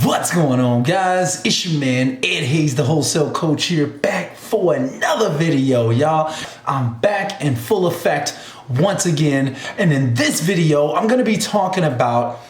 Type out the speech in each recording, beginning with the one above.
What's going on, guys? It's your man Ed Hayes, the wholesale coach here, back for another video, y'all. I'm back in full effect once again, and in this video I'm going to be talking about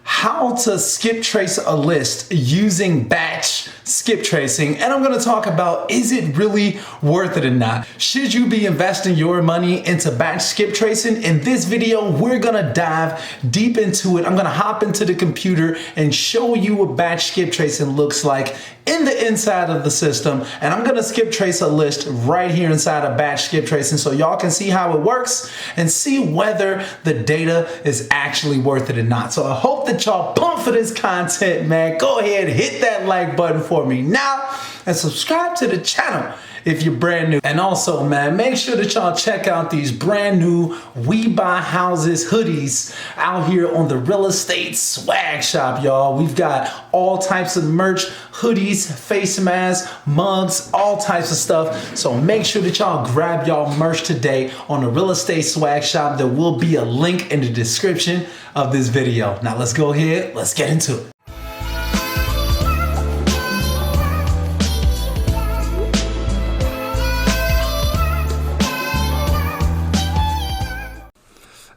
how to skip trace a list using batch skip tracing, and I'm going to talk about, is it really worth it or not? Should you be investing your money into batch skip tracing? In this video, we're going to dive deep into it. I'm going to hop into the computer and show you what batch skip tracing looks like in the inside of the system, and I'm going to skip trace a list right here inside of batch skip tracing so y'all can see how it works and see whether the data is actually worth it or not. So I hope that y'all pumped for this content, man. Go ahead, hit that like button for me now and subscribe to the channel if you're brand new. And also, man, make sure that y'all check out these brand new We Buy Houses hoodies out here on the Real Estate Swag Shop, y'all. We've got all types of merch, hoodies, face masks, mugs, all types of stuff. So make sure that y'all grab y'all merch today on the Real Estate Swag Shop. There will be a link in the description of this video. Now let's go ahead, let's get into it.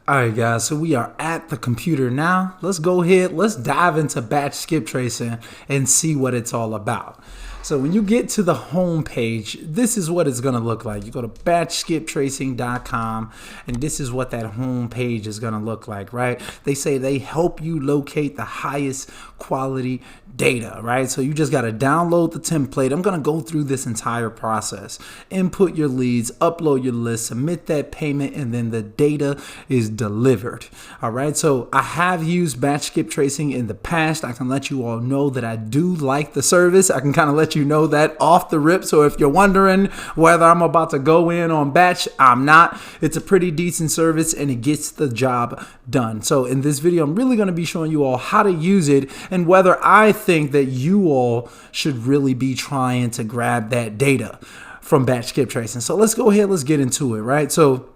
Alright guys, so we are at the computer now. Let's go ahead, let's dive into batch skip tracing and see what it's all about. So when you get to the home page, this is what it's going to look like. You go to batchskiptracing.com and this is what that home page is going to look like, right? They say they help you locate the highest quality data, right? So you just got to download the template. I'm going to go through this entire process. Input your leads, upload your list, submit that payment, and then the data is delivered. All right. So I have used batch skip tracing in the past. I can let you all know that I do like the service. I can kind of let you know that off the rip. So if you're wondering whether I'm about to go in on batch, I'm not. It's a pretty decent service and it gets the job done. So in this video, I'm really going to be showing you all how to use it and whether I think that you all should really be trying to grab that data from batch skip tracing. So let's go ahead, let's get into it, right? So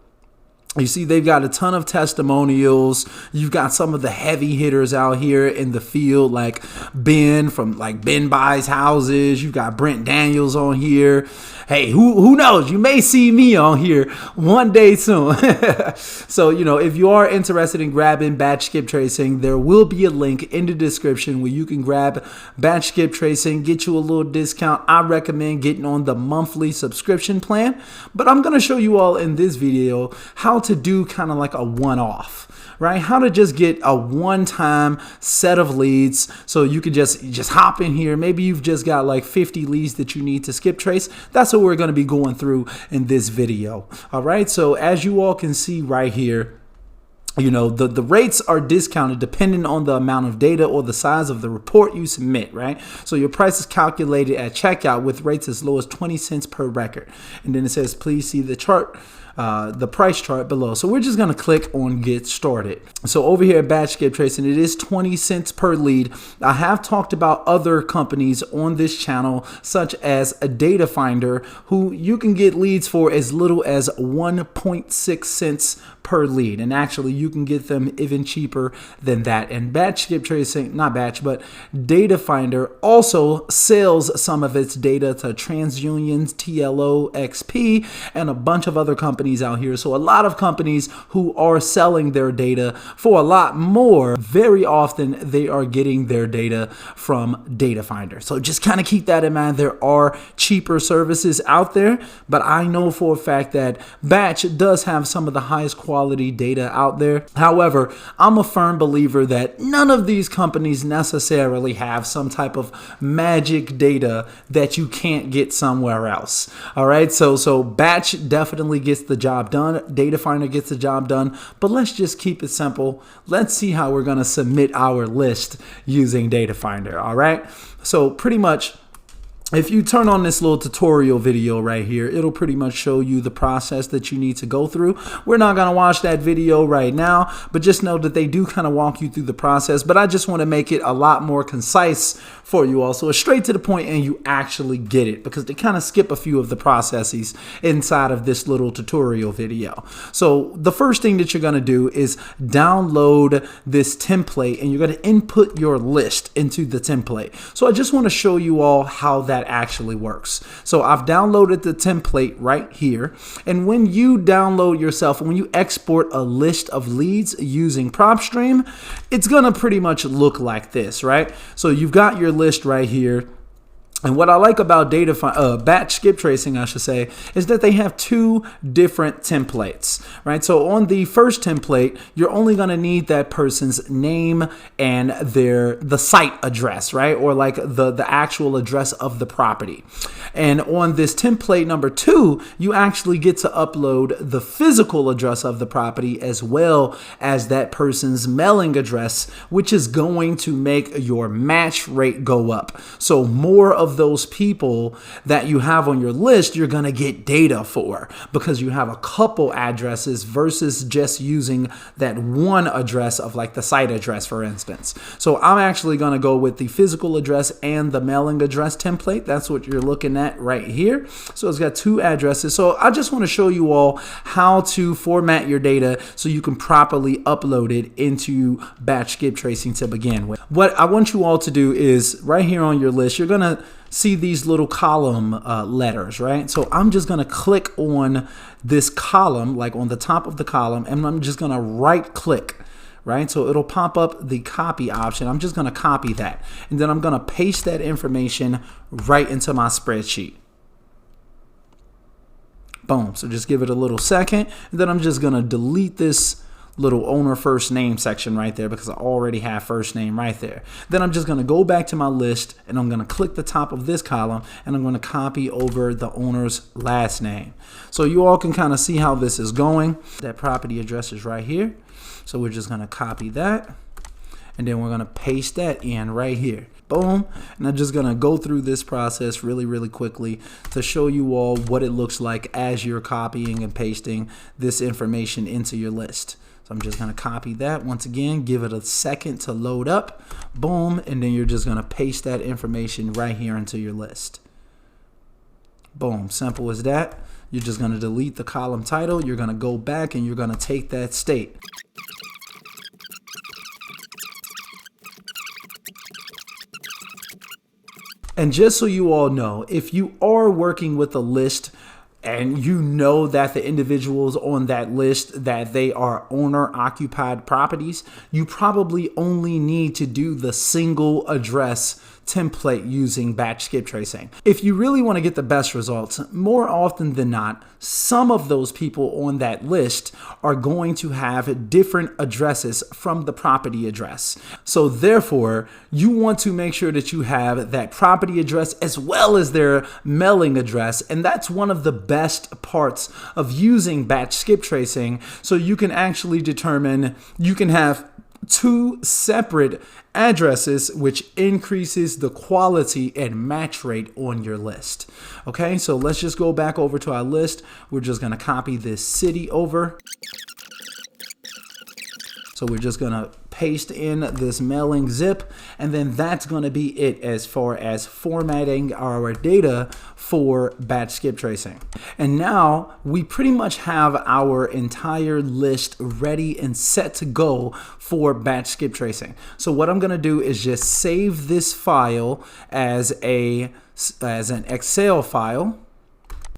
you see, they've got a ton of testimonials. You've got some of the heavy hitters out here in the field, like Ben from Ben Buys Houses. You've got Brent Daniels on here. Hey, who knows? You may see me on here one day soon. So, if you are interested in grabbing batch skip tracing, there will be a link in the description where you can grab batch skip tracing, get you a little discount. I recommend getting on the monthly subscription plan, but I'm going to show you all in this video how to do kind of like a one-off, right? How to just get a one-time set of leads so you can just hop in here. Maybe you've just got like 50 leads that you need to skip trace. That's what we're going to be going through in this video. All right. So as you all can see right here, the rates are discounted depending on the amount of data or the size of the report you submit, right? So your price is calculated at checkout with rates as low as 20 cents per record. And then it says, please see the chart, the price chart below. So we're just going to click on get started. So over here at batch skip tracing, it is 20 cents per lead. I have talked about other companies on this channel, such as a data finder, who you can get leads for as little as 1.6 cents per lead. And actually you can get them even cheaper than that. And batch skip tracing, not batch, but data finder also sells some of its data to TransUnion's TLO XP and a bunch of other companies out here. So a lot of companies who are selling their data for a lot more, very often they are getting their data from data finder. So just kind of keep that in mind. There are cheaper services out there, but I know for a fact that batch does have some of the highest quality data out there. However, I'm a firm believer that none of these companies necessarily have some type of magic data that you can't get somewhere else. All right. So batch definitely gets the job done. Data finder gets the job done, but let's just keep it simple. Let's see how we're going to submit our list using data finder. All right. So pretty much, if you turn on this little tutorial video right here, it'll pretty much show you the process that you need to go through. We're not going to watch that video right now, but just know that they do kind of walk you through the process. But I just want to make it a lot more concise for you all. So it's straight to the point and you actually get it, because they kind of skip a few of the processes inside of this little tutorial video. So the first thing that you're going to do is download this template, and you're going to input your list into the template. So I just want to show you all how that actually works. So I've downloaded the template right here. And when you download yourself, when you export a list of leads using propstream, it's going to pretty much look like this, right? So you've got your list right here. And what I like about batch skip tracing, I should say, is that they have two different templates, right? So on the first template, you're only going to need that person's name and the site address, right? Or like the actual address of the property. And on this template number 2, you actually get to upload the physical address of the property as well as that person's mailing address, which is going to make your match rate go up. So more of those people that you have on your list, you're going to get data for, because you have a couple addresses versus just using that one address of like the site address, for instance. So I'm actually going to go with the physical address and the mailing address template. That's what you're looking at right here. So it's got two addresses. So I just want to show you all how to format your data so you can properly upload it into batch skip tracing to begin with. What I want you all to do is right here on your list, you're going to see these little column letters, right? So I'm just going to click on this column, like on the top of the column, and I'm just going to right click, right? So it'll pop up the copy option. I'm just going to copy that, and then I'm going to paste that information right into my spreadsheet. Boom. So just give it a little second, and then I'm just going to delete this little owner first name section right there, because I already have first name right there. Then I'm just going to go back to my list, and I'm going to click the top of this column, and I'm going to copy over the owner's last name. So you all can kind of see how this is going. That property address is right here. So we're just going to copy that, and then we're going to paste that in right here. Boom. And I'm just going to go through this process really quickly to show you all what it looks like as you're copying and pasting this information into your list. So I'm just going to copy that once again, give it a second to load up. Boom. And then you're just going to paste that information right here into your list. Boom. Simple as that. You're just going to delete the column title. You're going to go back and you're going to take that state. And just so you all know, if you are working with a list and you know that the individuals on that list, that they are owner occupied properties, you probably only need to do the single address template using batch skip tracing. If you really want to get the best results, more often than not, some of those people on that list are going to have different addresses from the property address. So therefore, you want to make sure that you have that property address as well as their mailing address. And that's one of the best parts of using batch skip tracing. So you can actually determine, you can have two separate addresses, which increases the quality and match rate on your list. Okay, so let's just go back over to our list. We're just going to copy this city over. So we're just going to paste in this mailing zip, and then that's going to be it as far as formatting our data for batch skip tracing. And now we pretty much have our entire list ready and set to go for batch skip tracing. So what I'm going to do is just save this file as an Excel file.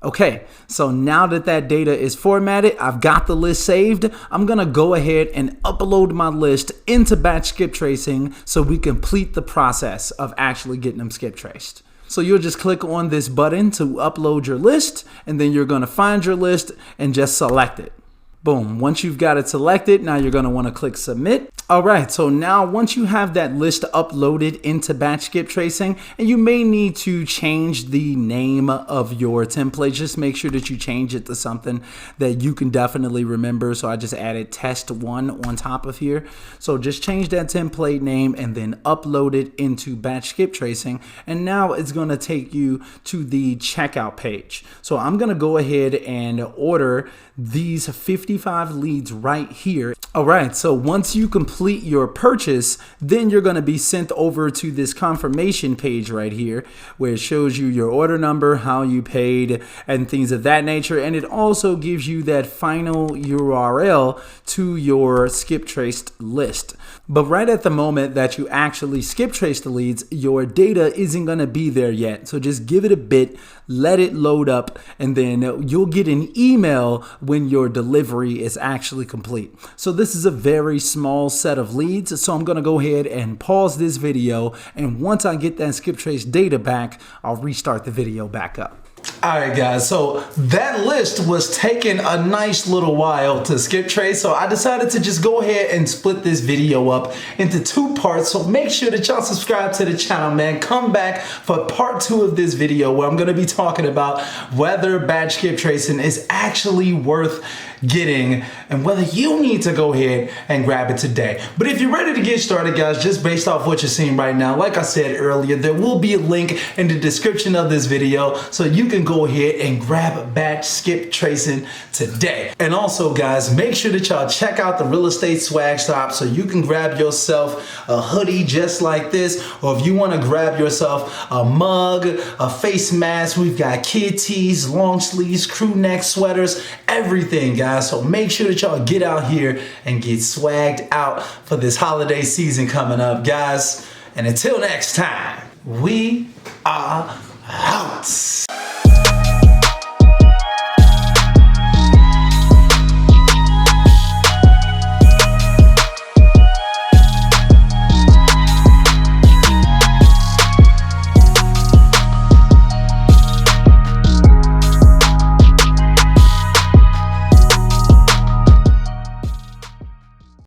Okay, so now that that data is formatted, I've got the list saved. I'm going to go ahead and upload my list into batch skip tracing so we complete the process of actually getting them skip traced. So you'll just click on this button to upload your list, and then you're going to find your list and just select it. Boom. Once you've got it selected, now you're going to want to click submit. All right. So now once you have that list uploaded into batch skip tracing, and you may need to change the name of your template, just make sure that you change it to something that you can definitely remember. So I just added test 1 on top of here. So just change that template name and then upload it into batch skip tracing. And now it's going to take you to the checkout page. So I'm going to go ahead and order these 55 leads right here. All right. So once you complete complete your purchase, then you're going to be sent over to this confirmation page right here where it shows you your order number, how you paid, and things of that nature. And it also gives you that final URL to your skip traced list. But right at the moment that you actually skip trace the leads, your data isn't going to be there yet. So just give it a bit, let it load up, and then you'll get an email when your delivery is actually complete. So this is a very small set of leads. So I'm going to go ahead and pause this video. And once I get that skip trace data back, I'll restart the video back up. All right, guys, so that list was taking a nice little while to skip trace, so I decided to just go ahead and split this video up into 2 parts. So make sure that y'all subscribe to the channel, man. Come back for part 2 of this video where I'm going to be talking about whether batch skip tracing is actually worth getting and whether you need to go ahead and grab it today. But if you're ready to get started, guys, just based off what you're seeing right now, like I said earlier, there will be a link in the description of this video so you can go ahead and grab batch skip tracing today. And also, guys, make sure that y'all check out the real estate swag shop so you can grab yourself a hoodie just like this, or if you want to grab yourself a mug, a face mask, we've got kid tees, long sleeves, crew neck sweaters, everything, guys. So make sure that y'all get out here and get swagged out for this holiday season coming up, guys. And until next time, we are out.